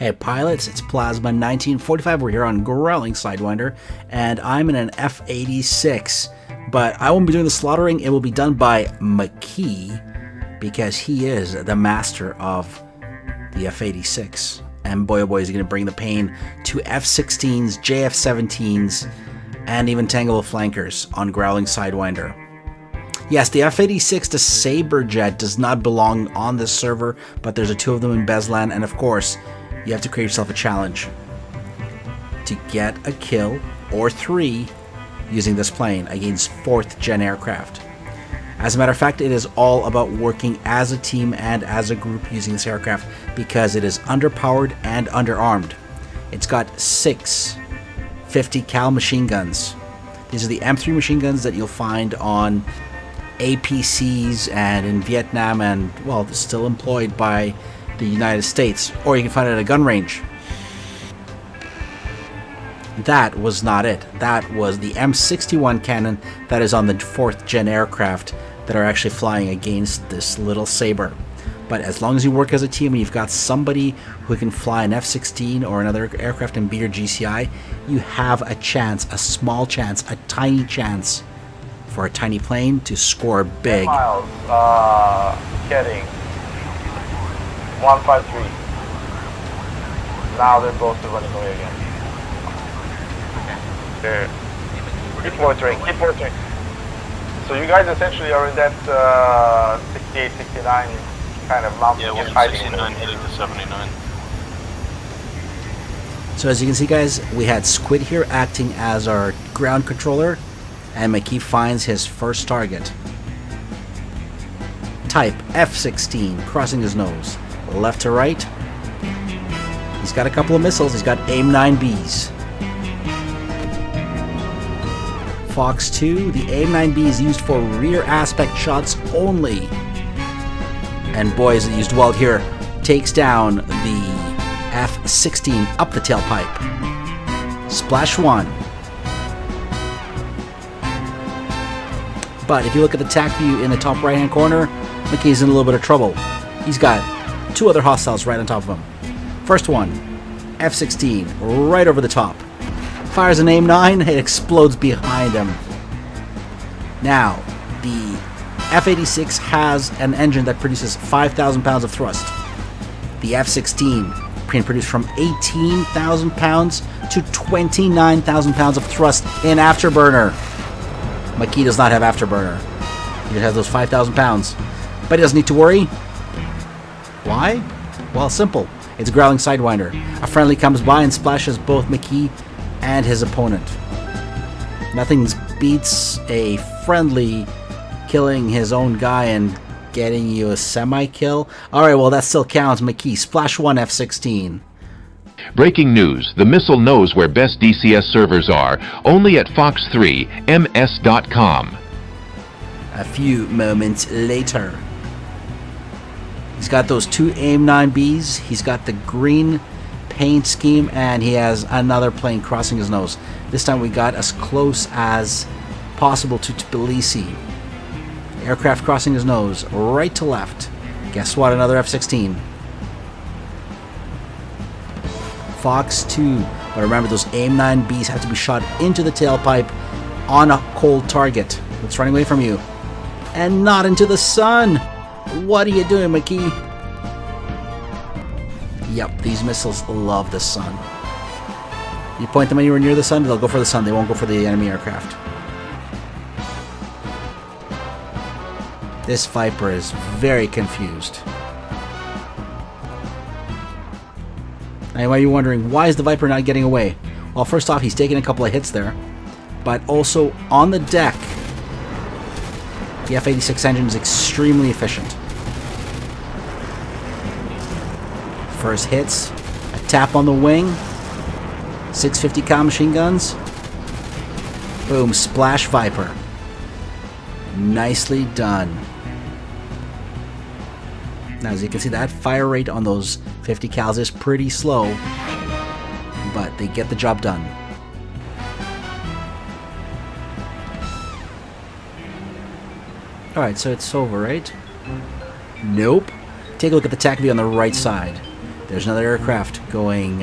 Hey pilots, it's Plasma 1945. We're here on Growling Sidewinder, and I'm in an F86. But I won't be doing the slaughtering. It will be done by Rmckee, because he is the master of the F86. And boy oh boy is he going to bring the pain to F16s, JF17s, and even Tangle of Flankers on Growling Sidewinder. Yes, the F86, the Sabre jet, does not belong on this server, but there's two of them in Beslan, and of course, you have to create yourself a challenge to get a kill, or 3, using this plane against 4th gen aircraft. As a matter of fact, it is all about working as a team and as a group using this aircraft, because it is underpowered and underarmed. It's got 6 50 cal machine guns. These are the M3 machine guns that you'll find on APCs and in Vietnam, and well, still employed by the United States, or you can find it at a gun range. That was not it. That was the M61 cannon that is on the 4th gen aircraft that are actually flying against this little Sabre. But as long as you work as a team and you've got somebody who can fly an F-16 or another aircraft and be your GCI, you have a chance, a small chance, a tiny chance for a tiny plane to score big. 10 miles, heading 153. Now they're both running away again. Okay. Keep loitering, keep loitering. So you guys essentially are in that 68, 69 kind of mountain. Yeah, 169 heading to 79. So as you can see, guys, we had Squid here acting as our ground controller, and Rmckee finds his first target. Type F16, crossing his nose. Left to right. He's got a couple of missiles. He's got AIM-9Bs. Fox 2, the AIM-9B is used for rear aspect shots only. And boy, is it used well here. Takes down the F16 up the tailpipe. Splash 1. But if you look at the TAC view in the top right hand corner, Rmckee's in a little bit of trouble. He's got 2 other hostiles right on top of him. First one, F16, right over the top. Fires an AIM-9, it explodes behind him. Now, the F86 has an engine that produces 5,000 pounds of thrust. The F16 can produce from 18,000 pounds to 29,000 pounds of thrust in afterburner. Rmckee does not have afterburner. He just has those 5,000 pounds. But he doesn't need to worry. Why? Well, simple. It's Growling Sidewinder. A friendly comes by and splashes both Rmckee and his opponent. Nothing beats a friendly killing his own guy and getting you a semi-kill. Alright, well that still counts. Rmckee, splash 1 F-16. Breaking news. The missile knows where best DCS servers are. Only at fox3ms.com. A few moments later. He's got those 2 AIM-9Bs. He's got the green paint scheme, and he has another plane crossing his nose. This time we got as close as possible to Tbilisi. Aircraft crossing his nose, right to left. Guess what? Another F-16. Fox 2. But remember, those AIM-9Bs have to be shot into the tailpipe on a cold target that's running away from you. And not into the sun! What are you doing, Rmckee? Yep, these missiles love the sun. You point them anywhere near the sun, they'll go for the sun. They won't go for the enemy aircraft. This Viper is very confused. Now you might be wondering, why is the Viper not getting away? Well, first off, he's taking a couple of hits there. But also, on the deck, the F86 engine is extremely efficient. First hits, a tap on the wing, 650 cal machine guns, boom, splash Viper. Nicely done. Now as you can see, that fire rate on those 50 cals is pretty slow, but they get the job done. Alright, so it's over, right? Nope. Take a look at the TAC view on the right side. There's another aircraft going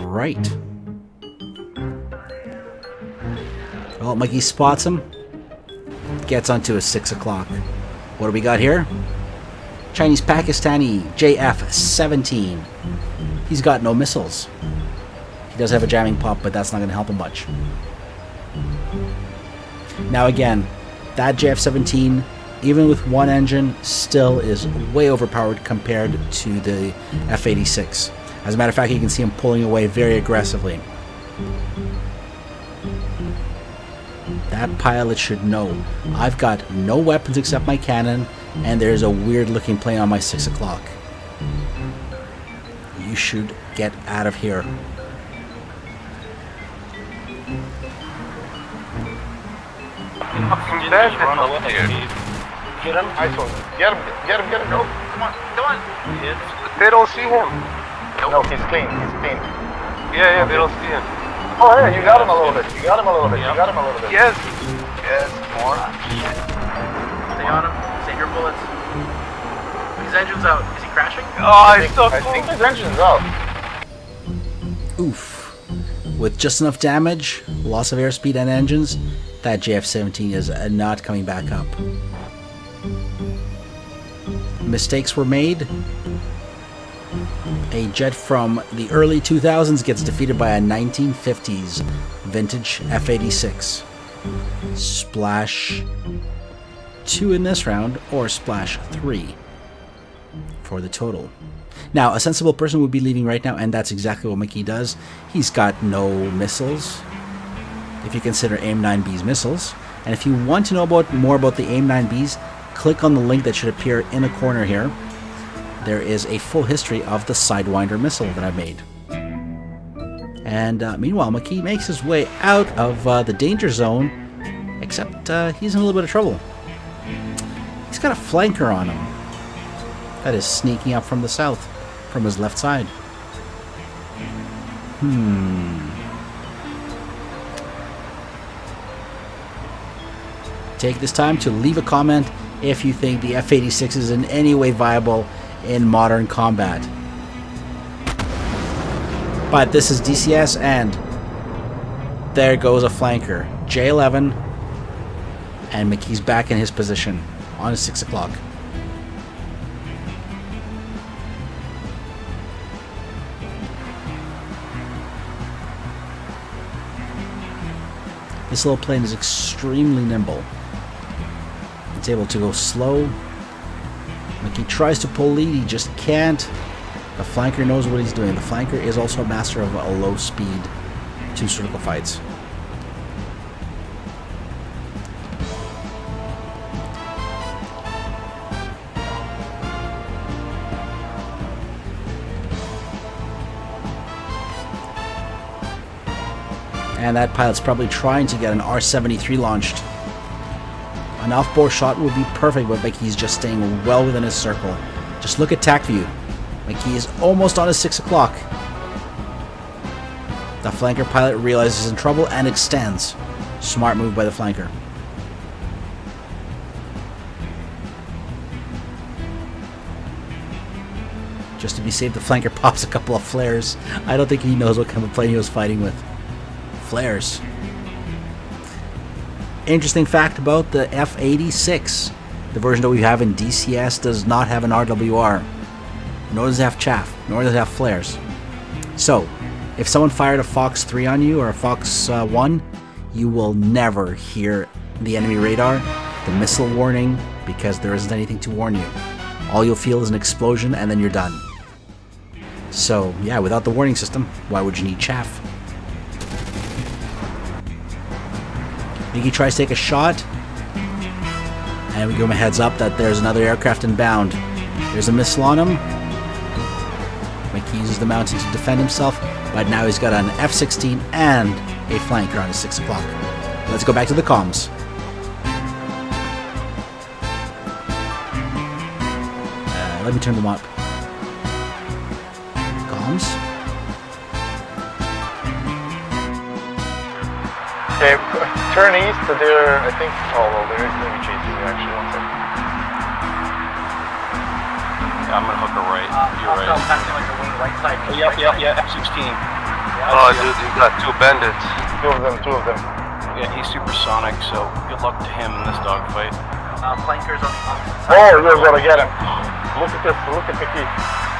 right. Well, Mikey spots him. Gets onto a 6 o'clock. What do we got here? Chinese-Pakistani JF-17. He's got no missiles. He does have a jamming pop, but that's not going to help him much. Now again, that JF-17, even with one engine, still is way overpowered compared to the F86. As a matter of fact, you can see him pulling away very aggressively. That pilot should know. I've got no weapons except my cannon, and there's a weird looking plane on my 6 o'clock. You should get out of here. Get him. Nice one. Get him. Get him. Get him. Go. Come on. Come on. They don't see him. No, he's clean. He's clean. Yeah, they don't see him. Oh, yeah, you got him a little bit. You got him a little bit. You got him a little bit. Yes. Yes. More. Stay on him. Save your bullets. His engine's out. Is he crashing? Oh, I think his engine's out. Oof. With just enough damage, loss of airspeed and engines, that JF-17 is not coming back up. Mistakes were made. A jet from the early 2000s gets defeated by a 1950s vintage F86. Splash 2 in this round, or splash 3 for the total. Now, a sensible person would be leaving right now, and that's exactly what Rmckee does. He's got no missiles, if you consider AIM-9B's missiles. And if you want to know more about the AIM-9Bs, click on the link that should appear in the corner here. There is a full history of the sidewinder missile that I made. And meanwhile, Rmckee makes his way out of the danger zone, except he's in a little bit of trouble. He's got a flanker on him that is sneaking up from the south, from his left side. Take this time to leave a comment if you think the F86 is in any way viable in modern combat. But this is DCS, and there goes a flanker. J11, and Rmckee's back in his position on his 6 o'clock. This little plane is extremely nimble. It's able to go slow. Rmckee tries to pull lead, he just can't. The flanker knows what he's doing. The flanker is also a master of low speed 2 circle fights. And that pilot's probably trying to get an R-73 launched. An off-bore shot would be perfect, but Rmckee's just staying well within his circle. Just look at tack view. Rmckee is almost on his 6 o'clock. The flanker pilot realizes he's in trouble and extends. Smart move by the flanker. Just to be safe, the flanker pops a couple of flares. I don't think he knows what kind of plane he was fighting with. Flares. Interesting fact about the F86. The version that we have in DCS does not have an RWR. Nor does it have chaff. Nor does it have flares. So, if someone fired a Fox 3 on you or a Fox 1, you will never hear the enemy radar, the missile warning, because there isn't anything to warn you. All you'll feel is an explosion and then you're done. So, yeah, without the warning system, why would you need chaff? Rmckee tries to take a shot, and we give him a heads up that there's another aircraft inbound. There's a missile on him. Rmckee uses the mountain to defend himself, but now he's got an F-16 and a flanker on his 6 o'clock. Let's go back to the comms. Let me turn them up. Comms. Okay, turn east. They're, I think, oh well, they're going to be chasing you actually. One second. I'm gonna hook her right. You're right. Passing like the wing right side. Yeah, F16. Oh, dude, you got 2 bandits. Two of them. Yeah, he's supersonic, so good luck to him in this dogfight. Flankers on the opposite side. Oh, you're gonna get him. Look at this, look at Mickey.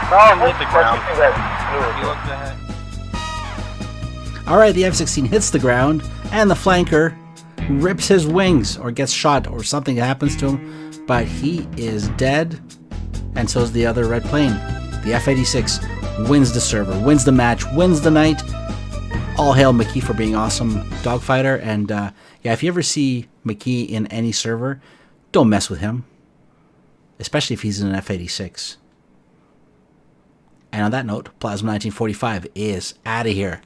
No, I'm Hit the ground. He looked ahead. Alright, the F-16 hits the ground, and the flanker rips his wings, or gets shot, or something happens to him, but he is dead, and so is the other red plane. The F-86 wins the server, wins the match, wins the night. All hail Rmckee for being awesome dogfighter, and yeah, if you ever see Rmckee in any server, don't mess with him, especially if he's in an F-86. And on that note, Plasma 1945 is out of here.